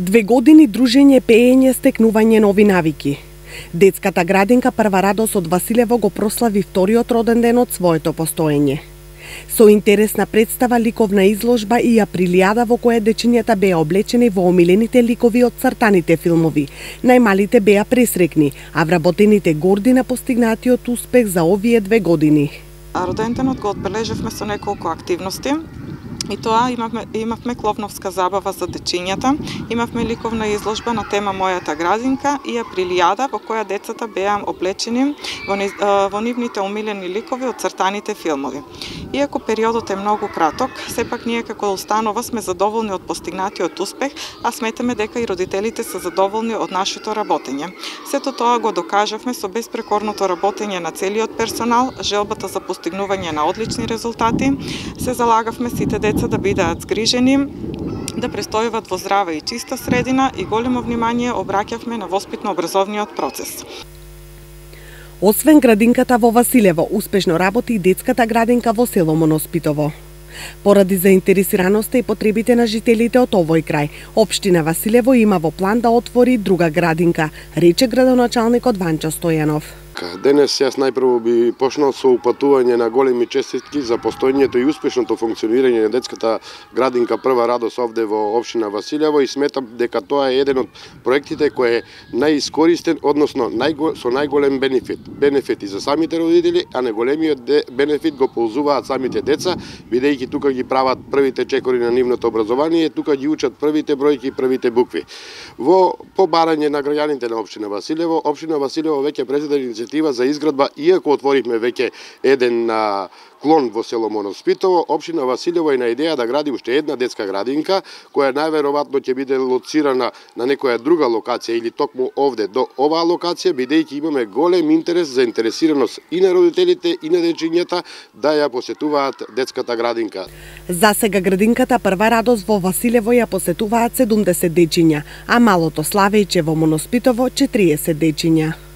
2 години дружење, пеење, стекнување нови навики. Детската градинка Прва радост од Василево го прослави вториот роден ден од своето постоење. Со интересна представа, ликовна изложба и априлијада во која дечињата беа облечени во омилените ликови од цртаните филмови. Најмалите беа пресрекни, а вработените горди на постигнатиот успех за овие 2 години. Роденденот го одбележавме со неколку активности. И тоа имавме кловновска забава за дечињата, имавме ликовна изложба на тема Мојата градинка и априлијада во која децата беа облечени во нивните омилени ликови од цртаните филмови. Иако периодот е многу краток, сепак ние како установа сме задоволни од постигнатиот успех, а сметаме дека и родителите се задоволни од нашето работење. Сето тоа го докажавме со безпрекорното работење на целиот персонал, желбата за постигнување на одлични резултати. Се залагавме сите деца да бидеат згрижени, да престојуват во здрава и чиста средина и големо внимание обраќавме на воспитно-образовниот процес. Освен градинката во Василево, успешно работи и детската градинка во село Моноспитово. Поради заинтересираноста и потребите на жителите од овој крај, општина Василево има во план да отвори друга градинка, рече градоначалникот Ванчо Стојанов. Денес јас најпрво би почнал со упатување на големи честитки за постоењето и успешното функционирање на детската градинка Прва радост овде во општина Василево и сметам дека тоа е еден од проектите кој е најискористен, односно со најголем бенефит. Бенефит и за самите родители, а најголемиот бенефит го ползуваат самите деца, бидејќи тука ги прават првите чекори на нивното образование, тука ги учат првите бројки и првите букви. Во побарање на граѓаните на општина Василево веќе презеде иницијатива за изградба, иако отворивме веќе еден клон во село Моноспитово, општина Василево е на идеја да гради уште една детска градинка, која најверојатно ќе биде лоцирана на некоја друга локација или токму овде до оваа локација, бидејќи имаме голем интерес, заинтересираност и на родителите и на дечињата да ја посетуваат детската градинка. За сега градинката Прва радост во Василево ја посетуваат 70 дечиња, а малото Славејче во Моноспитово 40 дечиња.